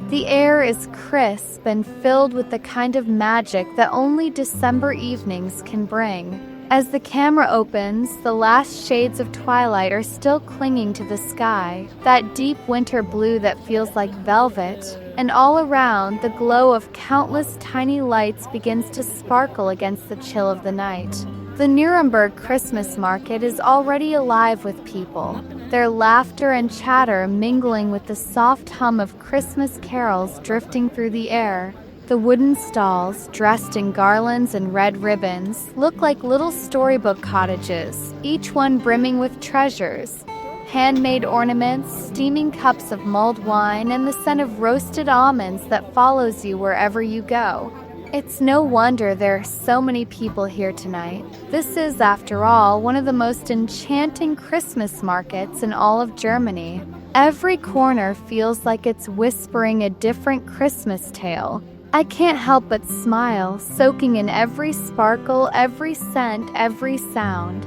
The air is crisp and filled with the kind of magic that only December evenings can bring. As the camera opens, the last shades of twilight are still clinging to the sky, that deep winter blue that feels like velvet, and all around, the glow of countless tiny lights begins to sparkle against the chill of the night. The Nuremberg Christmas market is already alive with people, their laughter and chatter mingling with the soft hum of Christmas carols drifting through the air. The wooden stalls, dressed in garlands and red ribbons, look like little storybook cottages, each one brimming with treasures. Handmade ornaments, steaming cups of mulled wine, and the scent of roasted almonds that follows you wherever you go. It's no wonder there are so many people here tonight. This is, after all, one of the most enchanting Christmas markets in all of Germany. Every corner feels like it's whispering a different Christmas tale. I can't help but smile, soaking in every sparkle, every scent, every sound.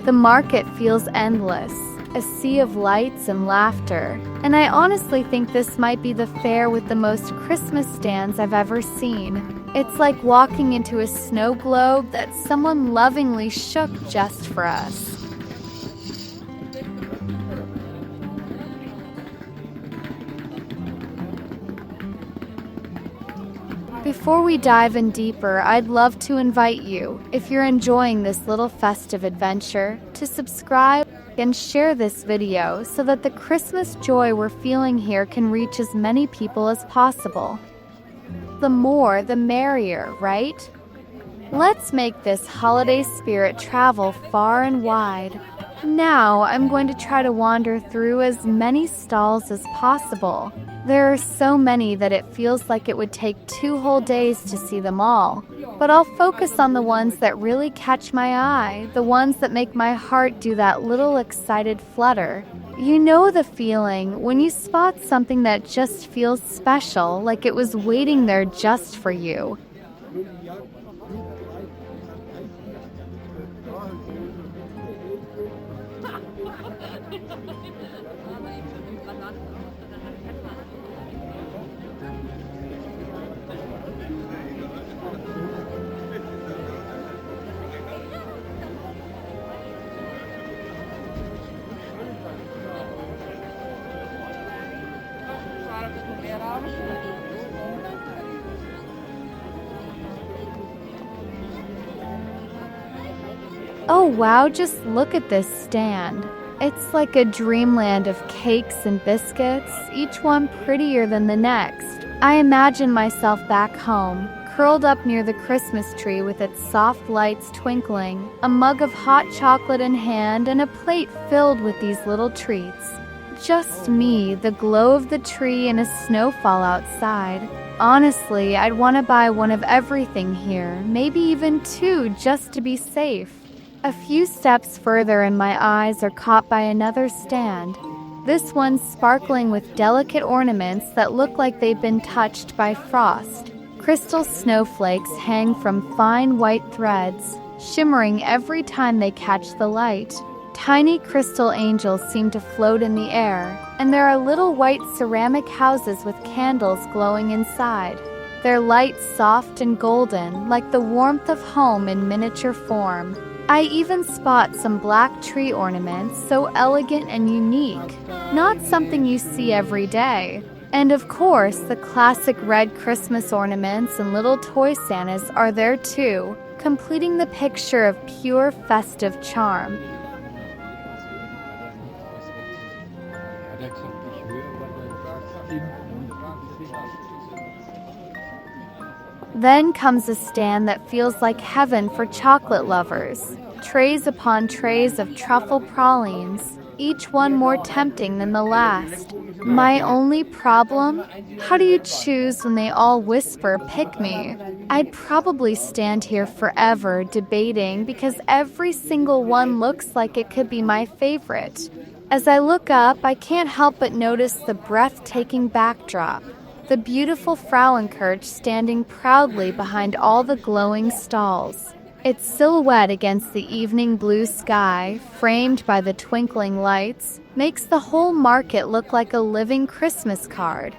The market feels endless, a sea of lights and laughter, and I honestly think this might be the fair with the most Christmas stands I've ever seen. It's like walking into a snow globe that someone lovingly shook just for us. Before we dive in deeper, I'd love to invite you, if you're enjoying this little festive adventure, to subscribe and share this video so that the Christmas joy we're feeling here can reach as many people as possible. The more, the merrier, right? Let's make this holiday spirit travel far and wide. Now, I'm going to try to wander through as many stalls as possible. There are so many that it feels like it would take 2 whole days to see them all. But I'll focus on the ones that really catch my eye, the ones that make my heart do that little excited flutter. You know the feeling when you spot something that just feels special, like it was waiting there just for you. Oh wow, just look at this stand. It's like a dreamland of cakes and biscuits, each one prettier than the next. I imagine myself back home, curled up near the Christmas tree with its soft lights twinkling, a mug of hot chocolate in hand, and a plate filled with these little treats. Just me, the glow of the tree, and a snowfall outside. Honestly, I'd want to buy one of everything here, maybe even 2 just to be safe. A few steps further and my eyes are caught by another stand. This one sparkling with delicate ornaments that look like they've been touched by frost. Crystal snowflakes hang from fine white threads, shimmering every time they catch the light. Tiny crystal angels seem to float in the air, and there are little white ceramic houses with candles glowing inside. Their lights soft and golden, like the warmth of home in miniature form. I even spot some black tree ornaments, so elegant and unique, not something you see every day. And of course, the classic red Christmas ornaments and little toy Santas are there too, completing the picture of pure festive charm. Then comes a stand that feels like heaven for chocolate lovers. Trays upon trays of truffle pralines, each one more tempting than the last. My only problem? How do you choose when they all whisper, "Pick me"? I'd probably stand here forever debating because every single one looks like it could be my favorite. As I look up, I can't help but notice the breathtaking backdrop. The beautiful Frauenkirche standing proudly behind all the glowing stalls. Its silhouette against the evening blue sky, framed by the twinkling lights, makes the whole market look like a living Christmas card.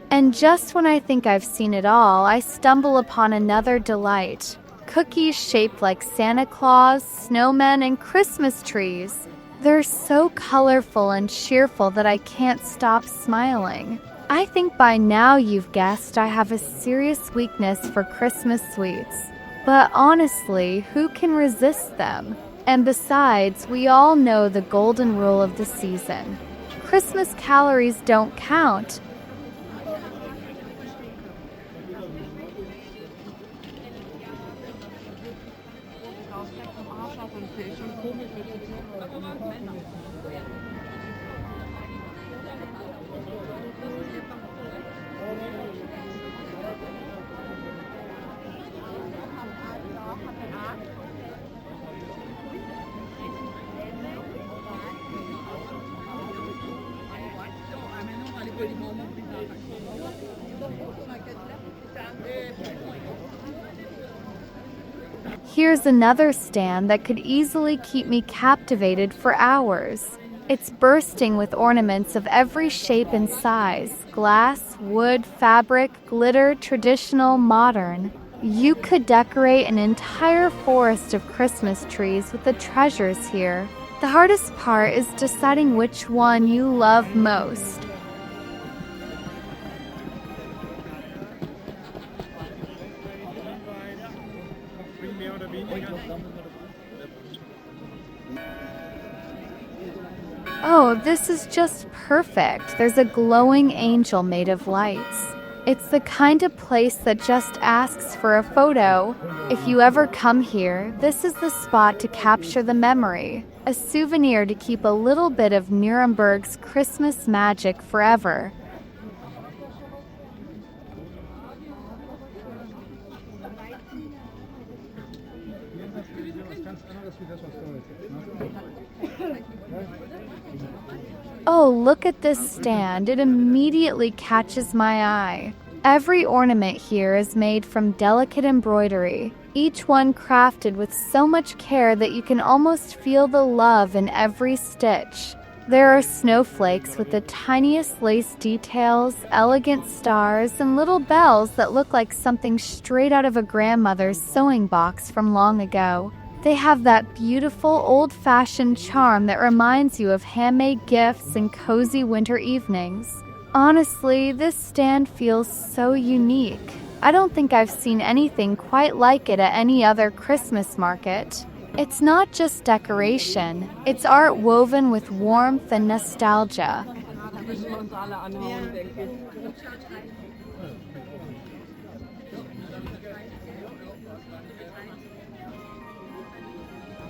And just when I think I've seen it all, I stumble upon another delight. Cookies shaped like Santa Claus, snowmen, and Christmas trees. They're so colorful and cheerful that I can't stop smiling. I think by now you've guessed I have a serious weakness for Christmas sweets. But honestly, who can resist them? And besides, we all know the golden rule of the season. Christmas calories don't count. Here's another stand that could easily keep me captivated for hours. It's bursting with ornaments of every shape and size: glass, wood, fabric, glitter, traditional, modern. You could decorate an entire forest of Christmas trees with the treasures here. The hardest part is deciding which one you love most. Oh, this is just perfect. There's a glowing angel made of lights. It's the kind of place that just asks for a photo. If you ever come here, this is the spot to capture the memory. A souvenir to keep a little bit of Nuremberg's Christmas magic forever. Oh, look at this stand. It immediately catches my eye. Every ornament here is made from delicate embroidery, each one crafted with so much care that you can almost feel the love in every stitch. There are snowflakes with the tiniest lace details, elegant stars, and little bells that look like something straight out of a grandmother's sewing box from long ago. They have that beautiful old-fashioned charm that reminds you of handmade gifts and cozy winter evenings. Honestly, this stand feels so unique. I don't think I've seen anything quite like it at any other Christmas market. It's not just decoration, it's art woven with warmth and nostalgia.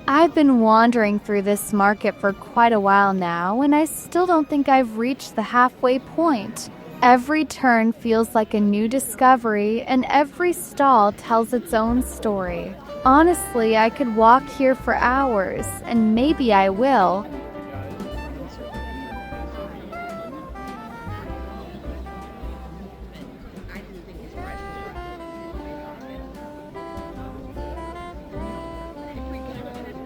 I've been wandering through this market for quite a while now, and I still don't think I've reached the halfway point. Every turn feels like a new discovery, and every stall tells its own story. Honestly, I could walk here for hours, and maybe I will.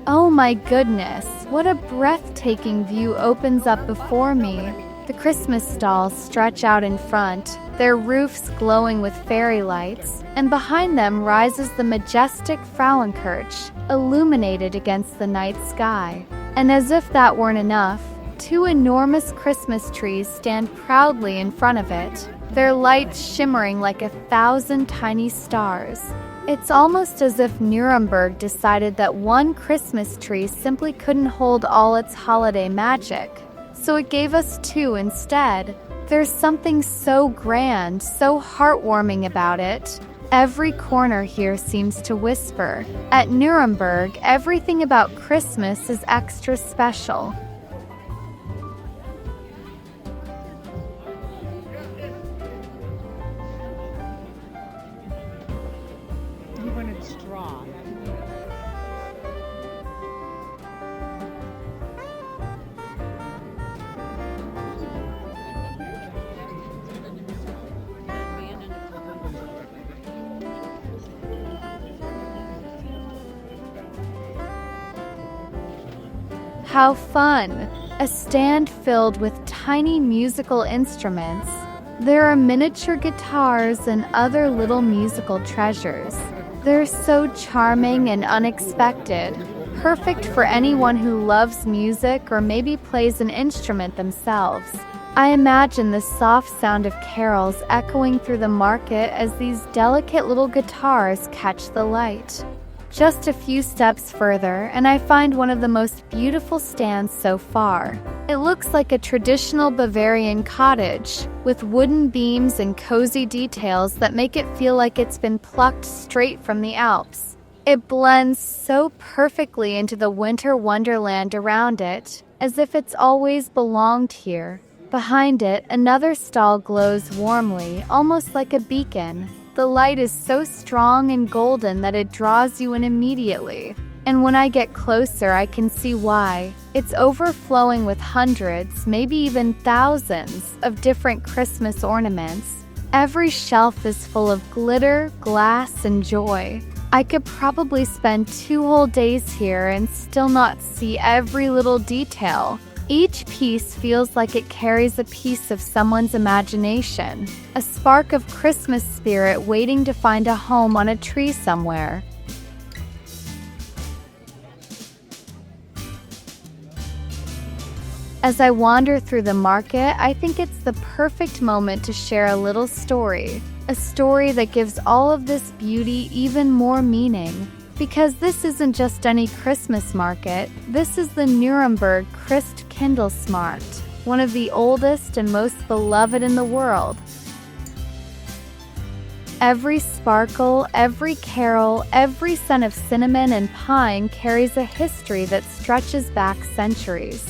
Oh my goodness, what a breathtaking view opens up before me. The Christmas stalls stretch out in front, their roofs glowing with fairy lights, and behind them rises the majestic Frauenkirche, illuminated against the night sky. And as if that weren't enough, two enormous Christmas trees stand proudly in front of it, their lights shimmering like 1,000 tiny stars. It's almost as if Nuremberg decided that one Christmas tree simply couldn't hold all its holiday magic, so it gave us two instead. There's something so grand, so heartwarming about it. Every corner here seems to whisper, at Nuremberg, everything about Christmas is extra special. How fun! A stand filled with tiny musical instruments. There are miniature guitars and other little musical treasures. They're so charming and unexpected, perfect for anyone who loves music or maybe plays an instrument themselves. I imagine the soft sound of carols echoing through the market as these delicate little guitars catch the light. Just a few steps further, and I find one of the most beautiful stands so far. It looks like a traditional Bavarian cottage, with wooden beams and cozy details that make it feel like it's been plucked straight from the Alps. It blends so perfectly into the winter wonderland around it, as if it's always belonged here. Behind it, another stall glows warmly, almost like a beacon. The light is so strong and golden that it draws you in immediately. And when I get closer, I can see why. It's overflowing with hundreds, maybe even thousands, of different Christmas ornaments. Every shelf is full of glitter, glass, and joy. I could probably spend 2 whole days here and still not see every little detail. Each piece feels like it carries a piece of someone's imagination, a spark of Christmas spirit waiting to find a home on a tree somewhere. As I wander through the market, I think it's the perfect moment to share a little story, a story that gives all of this beauty even more meaning. Because this isn't just any Christmas market, this is the Nuremberg Christkindlesmarkt, one of the oldest and most beloved in the world. Every sparkle, every carol, every scent of cinnamon and pine carries a history that stretches back centuries.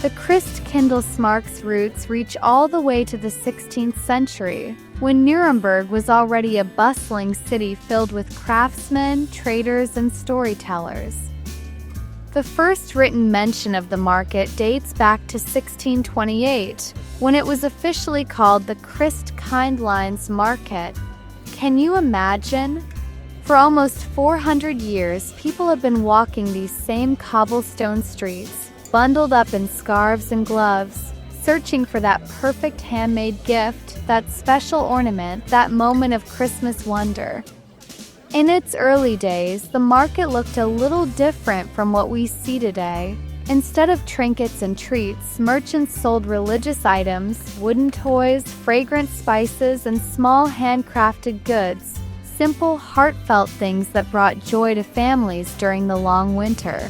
The Christkindlesmarkt's roots reach all the way to the 16th century, when Nuremberg was already a bustling city filled with craftsmen, traders, and storytellers. The first written mention of the market dates back to 1628, when it was officially called the Christkindlesmarkt. Can you imagine? For almost 400 years, people have been walking these same cobblestone streets, bundled up in scarves and gloves, searching for that perfect handmade gift, that special ornament, that moment of Christmas wonder. In its early days, the market looked a little different from what we see today. Instead of trinkets and treats, merchants sold religious items, wooden toys, fragrant spices, and small handcrafted goods, simple, heartfelt things that brought joy to families during the long winter.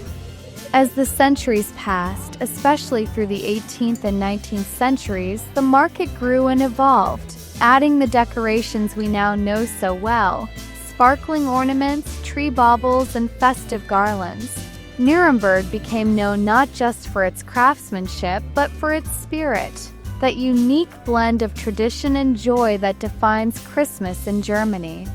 As the centuries passed, especially through the 18th and 19th centuries, the market grew and evolved, adding the decorations we now know so well: sparkling ornaments, tree baubles, and festive garlands. Nuremberg became known not just for its craftsmanship, but for its spirit, that unique blend of tradition and joy that defines Christmas in Germany.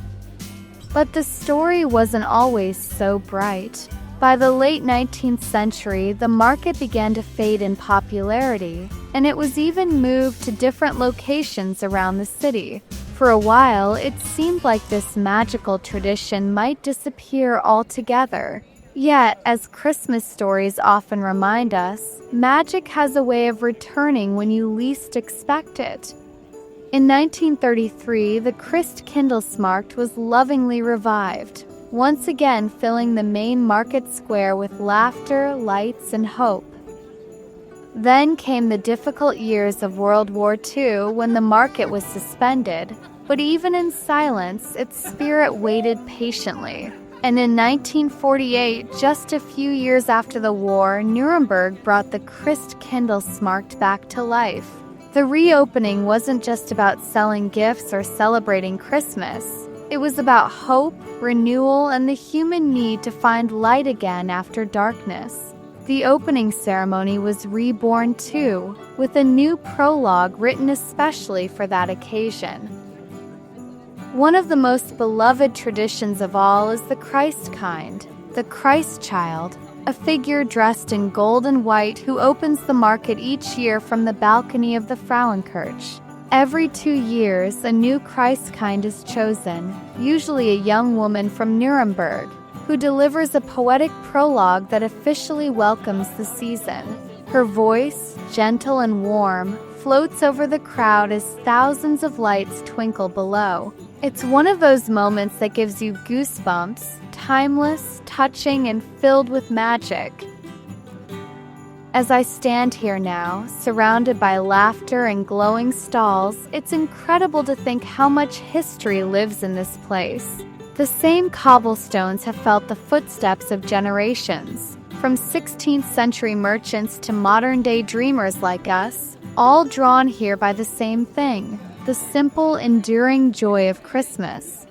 But the story wasn't always so bright. By the late 19th century, the market began to fade in popularity, and it was even moved to different locations around the city. For a while, it seemed like this magical tradition might disappear altogether. Yet, as Christmas stories often remind us, magic has a way of returning when you least expect it. In 1933, the Christkindlesmarkt was lovingly revived, once again filling the main market square with laughter, lights, and hope. Then came the difficult years of World War II when the market was suspended, but even in silence, its spirit waited patiently. And in 1948, just a few years after the war, Nuremberg brought the Christkindlesmarkt back to life. The reopening wasn't just about selling gifts or celebrating Christmas. It was about hope, renewal, and the human need to find light again after darkness. The opening ceremony was reborn too, with a new prologue written especially for that occasion. One of the most beloved traditions of all is the Christkind, the Christ child, a figure dressed in gold and white who opens the market each year from the balcony of the Frauenkirche. Every 2 years, a new Christkind is chosen, usually a young woman from Nuremberg, who delivers a poetic prologue that officially welcomes the season. Her voice, gentle and warm, floats over the crowd as thousands of lights twinkle below. It's one of those moments that gives you goosebumps, timeless, touching, and filled with magic. As I stand here now, surrounded by laughter and glowing stalls, it's incredible to think how much history lives in this place. The same cobblestones have felt the footsteps of generations, from 16th century merchants to modern-day dreamers like us, all drawn here by the same thing, the simple, enduring joy of Christmas.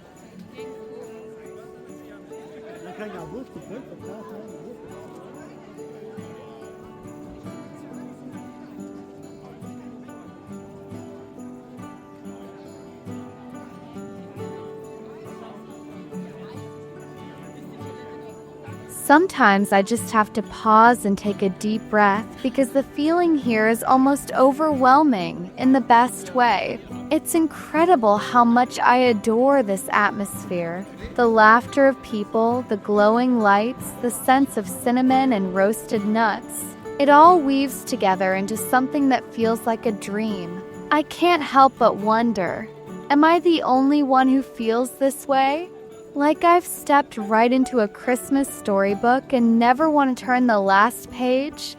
Sometimes I just have to pause and take a deep breath because the feeling here is almost overwhelming in the best way. It's incredible how much I adore this atmosphere. The laughter of people, the glowing lights, the sense of cinnamon and roasted nuts. It all weaves together into something that feels like a dream. I can't help but wonder, am I the only one who feels this way? Like I've stepped right into a Christmas storybook and never want to turn the last page?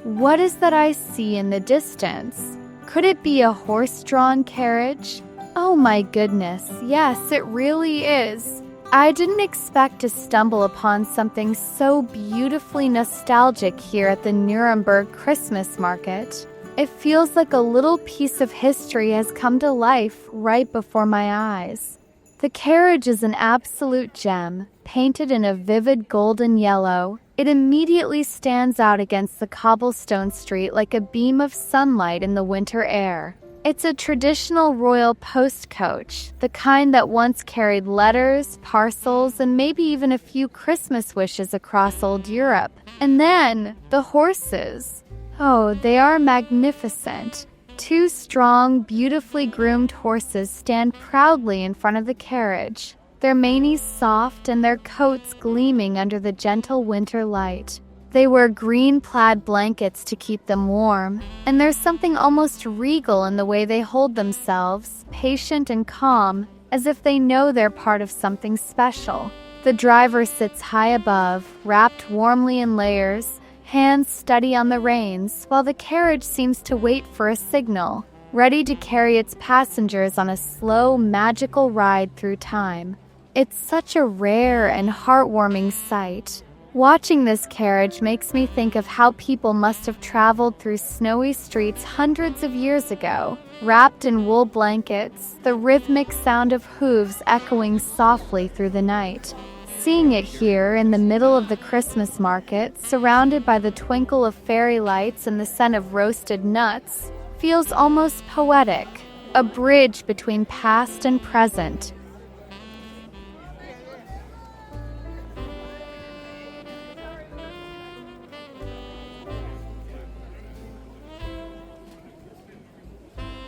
What is that I see in the distance? Could it be a horse-drawn carriage? Oh my goodness, yes, it really is. I didn't expect to stumble upon something so beautifully nostalgic here at the Nuremberg Christmasmarkt. It feels like a little piece of history has come to life right before my eyes. The carriage is an absolute gem, painted in a vivid golden yellow. It immediately stands out against the cobblestone street like a beam of sunlight in the winter air. It's a traditional royal post coach, the kind that once carried letters, parcels, and maybe even a few Christmas wishes across old Europe. And then, the horses. Oh, they are magnificent. Two strong, beautifully groomed horses stand proudly in front of the carriage, their manes soft and their coats gleaming under the gentle winter light. They wear green plaid blankets to keep them warm, and there's something almost regal in the way they hold themselves, patient and calm, as if they know they're part of something special. The driver sits high above, wrapped warmly in layers, hands steady on the reins, while the carriage seems to wait for a signal, ready to carry its passengers on a slow, magical ride through time. It's such a rare and heartwarming sight. Watching this carriage makes me think of how people must have traveled through snowy streets hundreds of years ago, wrapped in wool blankets, the rhythmic sound of hooves echoing softly through the night. Seeing it here in the middle of the Christmas market, surrounded by the twinkle of fairy lights and the scent of roasted nuts, feels almost poetic, a bridge between past and present.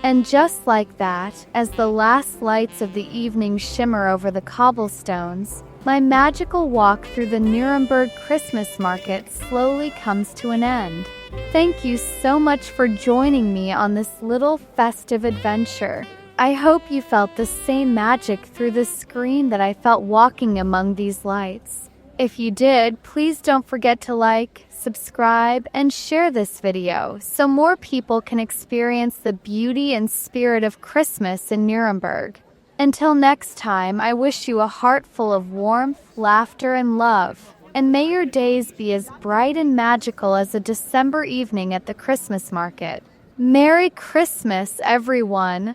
And just like that, as the last lights of the evening shimmer over the cobblestones, my magical walk through the Nuremberg Christmasmarkt slowly comes to an end. Thank you so much for joining me on this little festive adventure. I hope you felt the same magic through the screen that I felt walking among these lights. If you did, please don't forget to like, subscribe, and share this video so more people can experience the beauty and spirit of Christmas in Nuremberg. Until next time, I wish you a heart full of warmth, laughter, and love. And may your days be as bright and magical as a December evening at the Christmas market. Merry Christmas, everyone!